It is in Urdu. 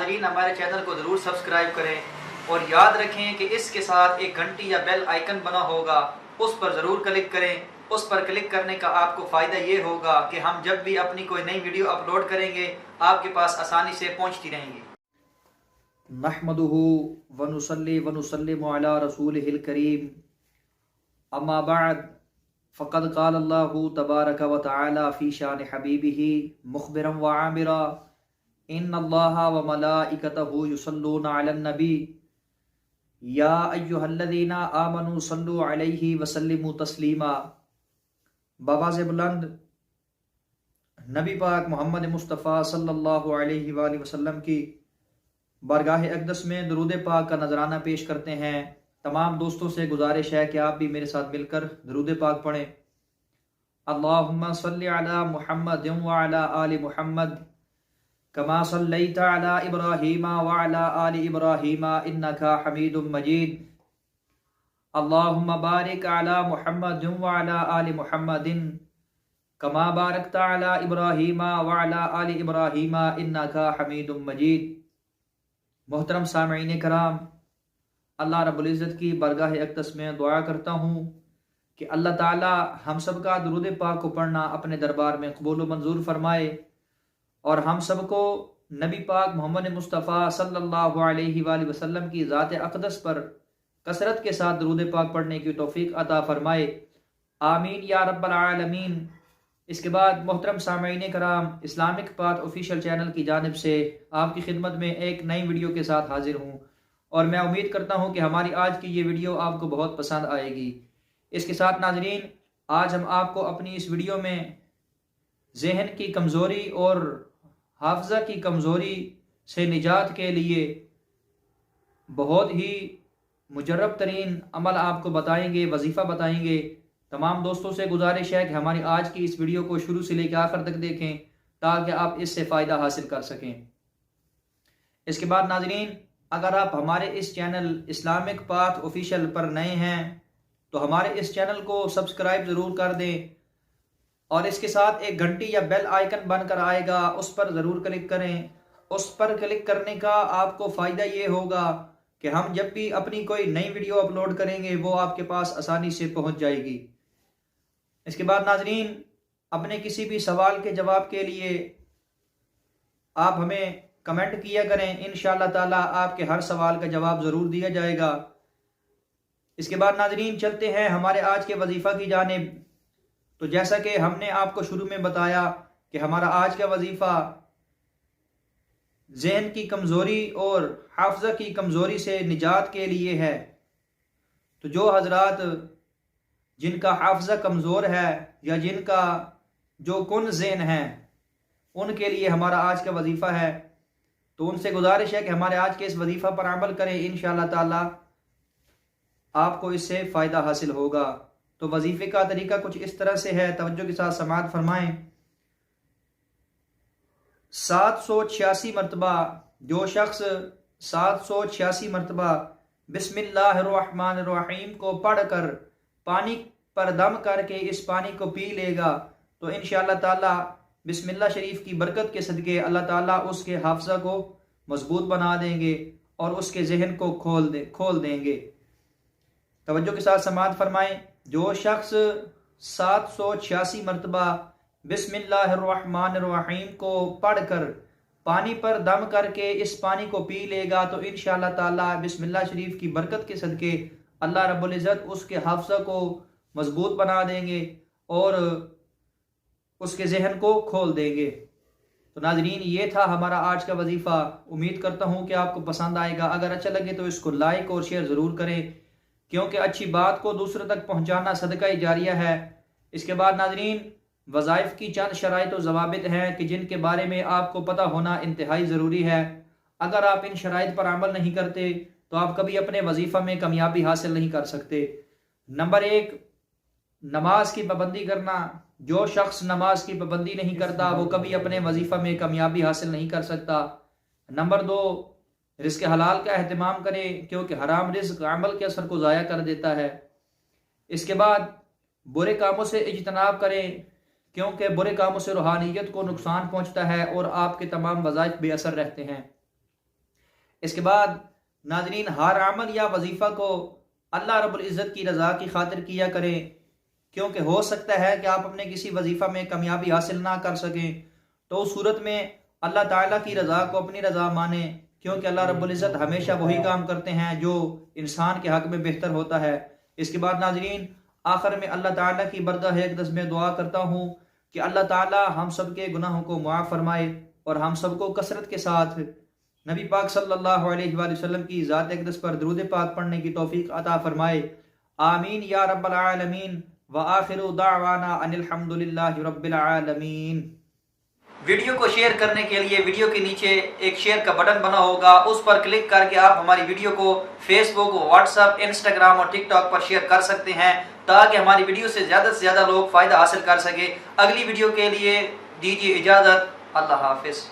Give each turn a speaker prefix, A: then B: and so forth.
A: ناظرین ہمارے چینل کو ضرور سبسکرائب کریں اور یاد رکھیں کہ اس کے ساتھ ایک گھنٹی یا بیل آئیکن بنا ہوگا، اس پر ضرور کلک کریں۔ اس پر کلک کرنے کا آپ کو فائدہ یہ ہوگا کہ ہم جب بھی اپنی کوئی نئی ویڈیو اپلوڈ کریں گے آپ کے پاس آسانی سے پہنچتی رہیں گی۔ نحمدہ ونصلی ونسلم علی رسولہ الکریم، اما بعد فقد قال اللہ تبارک و تعالی فی شان حبیبہ مخبرا وعامرا ان اللہ وملائکتہ یصلون علی النبی یا ایہا الذین آمنوا صلوا علیہ وسلموا تسلیما۔ بآواز بلند نبی پاک محمد مصطفیٰ صلی اللہ علیہ وآلہ وسلم کی بارگاہ اقدس میں درود پاک کا نذرانہ پیش کرتے ہیں۔ تمام دوستوں سے گزارش ہے کہ آپ بھی میرے ساتھ مل کر درود پاک پڑھیں۔ اللہم صلی علی محمد وعلی آل محمد کما صلیت علی ابراہیم وعلی آل ابراہیم انک حمید مجید۔ اللہم بارک علی محمد وعلی آل محمد کما بارکت علی ابراہیم وعلی آل ابراہیم انک حمید مجید۔ محترم سامعین کرام، اللہ رب العزت کی بارگاہ اقدس میں دعا کرتا ہوں کہ اللہ تعالی ہم سب کا درود پاک کو پڑھنا اپنے دربار میں قبول و منظور فرمائے اور ہم سب کو نبی پاک محمد مصطفیٰ صلی اللہ علیہ وآلہ وسلم کی ذات اقدس پر کثرت کے ساتھ درود پاک پڑھنے کی توفیق عطا فرمائے، آمین یا رب العالمین۔ اس کے بعد محترم سامعین کرام، اسلامک پاتھ آفیشیل چینل کی جانب سے آپ کی خدمت میں ایک نئی ویڈیو کے ساتھ حاضر ہوں اور میں امید کرتا ہوں کہ ہماری آج کی یہ ویڈیو آپ کو بہت پسند آئے گی۔ اس کے ساتھ ناظرین، آج ہم آپ کو اپنی اس ویڈیو میں ذہن کی کمزوری اور حافظہ کی کمزوری سے نجات کے لیے بہت ہی مجرب ترین عمل آپ کو بتائیں گے، وظیفہ بتائیں گے۔ تمام دوستوں سے گزارش ہے کہ ہماری آج کی اس ویڈیو کو شروع سے لے کے آخر تک دیکھیں تاکہ آپ اس سے فائدہ حاصل کر سکیں۔ اس کے بعد ناظرین، اگر آپ ہمارے اس چینل اسلامک پاتھ آفیشیل پر نئے ہیں تو ہمارے اس چینل کو سبسکرائب ضرور کر دیں اور اس کے ساتھ ایک گھنٹی یا بیل آئیکن بن کر آئے گا، اس پر ضرور کلک کریں۔ اس پر کلک کرنے کا آپ کو فائدہ یہ ہوگا کہ ہم جب بھی اپنی کوئی نئی ویڈیو اپلوڈ کریں گے وہ آپ کے پاس آسانی سے پہنچ جائے گی۔ اس کے بعد ناظرین، اپنے کسی بھی سوال کے جواب کے لیے آپ ہمیں کمنٹ کیا کریں، انشاءاللہ تعالی آپ کے ہر سوال کا جواب ضرور دیا جائے گا۔ اس کے بعد ناظرین، چلتے ہیں ہمارے آج کے وظیفہ کی جانب۔ تو جیسا کہ ہم نے آپ کو شروع میں بتایا کہ ہمارا آج کا وظیفہ ذہن کی کمزوری اور حافظہ کی کمزوری سے نجات کے لیے ہے۔ تو جو حضرات جن کا حافظہ کمزور ہے یا جن کا جو کن ذہن ہے ان کے لیے ہمارا آج کا وظیفہ ہے، تو ان سے گزارش ہے کہ ہمارے آج کے اس وظیفہ پر عمل کریں، انشاءاللہ تعالی آپ کو اس سے فائدہ حاصل ہوگا۔ تو وظیفے کا طریقہ کچھ اس طرح سے ہے، توجہ کے ساتھ سماعت فرمائیں۔ 786 مرتبہ جو شخص 786 مرتبہ بسم اللہ الرحمن الرحیم کو پڑھ کر پانی پر دم کر کے اس پانی کو پی لے گا تو انشاءاللہ تعالی بسم اللہ شریف کی برکت کے صدقے اللہ تعالیٰ اس کے حافظہ کو مضبوط بنا دیں گے اور اس کے ذہن کو کھول دیں گے۔ توجہ کے ساتھ سماعت فرمائیں۔ جو شخص 786 مرتبہ بسم اللہ الرحمن الرحیم کو پڑھ کر پانی پر دم کر کے اس پانی کو پی لے گا تو انشاءاللہ تعالی بسم اللہ شریف کی برکت کے صدقے اللہ رب العزت اس کے حافظہ کو مضبوط بنا دیں گے اور اس کے ذہن کو کھول دیں گے۔ تو ناظرین، یہ تھا ہمارا آج کا وظیفہ۔ امید کرتا ہوں کہ آپ کو پسند آئے گا۔ اگر اچھا لگے تو اس کو لائک اور شیئر ضرور کریں کیونکہ اچھی بات کو دوسروں تک پہنچانا صدقہ جاریہ ہے۔ اس کے بعد ناظرین، وظائف کی چند شرائط و ضوابط ہیں کہ جن کے بارے میں آپ کو پتہ ہونا انتہائی ضروری ہے۔ اگر آپ ان شرائط پر عمل نہیں کرتے تو آپ کبھی اپنے وظیفہ میں کامیابی حاصل نہیں کر سکتے۔ نمبر 1، نماز کی پابندی کرنا۔ جو شخص نماز کی پابندی نہیں کرتا وہ کبھی اپنے وظیفہ میں کامیابی حاصل نہیں کر سکتا۔ نمبر 2، رزق حلال کا اہتمام کریں کیونکہ حرام رزق عمل کے اثر کو ضائع کر دیتا ہے۔ اس کے بعد برے کاموں سے اجتناب کریں کیونکہ برے کاموں سے روحانیت کو نقصان پہنچتا ہے اور آپ کے تمام وظائف بے اثر رہتے ہیں۔ اس کے بعد ناظرین، ہر عمل یا وظیفہ کو اللہ رب العزت کی رضا کی خاطر کیا کریں، کیونکہ ہو سکتا ہے کہ آپ اپنے کسی وظیفہ میں کامیابی حاصل نہ کر سکیں، تو اس صورت میں اللہ تعالیٰ کی رضا کو اپنی رضا مانیں، کیونکہ اللہ رب العزت ہمیشہ وہی کام کرتے ہیں جو انسان کے حق میں بہتر ہوتا ہے۔ اس کے بعد ناظرین، آخر میں اللہ تعالیٰ کی بارگاہ اقدس میں دعا کرتا ہوں کہ اللہ تعالیٰ ہم سب کے گناہوں کو معاف فرمائے اور ہم سب کو کثرت کے ساتھ نبی پاک صلی اللہ علیہ وآلہ وسلم کی ذات اقدس پر درود پاک پڑھنے کی توفیق عطا فرمائے، آمین یا رب العالمین، وآخر دعوانا ان الحمد للہ رب العالمین۔ ویڈیو کو شیئر کرنے کے لیے ویڈیو کے نیچے ایک شیئر کا بٹن بنا ہوگا، اس پر کلک کر کے آپ ہماری ویڈیو کو فیس بک، واٹس ایپ، انسٹاگرام اور ٹک ٹاک پر شیئر کر سکتے ہیں، تاکہ ہماری ویڈیو سے زیادہ لوگ فائدہ حاصل کر سکے۔ اگلی ویڈیو کے لیے دیجیے اجازت، اللہ حافظ۔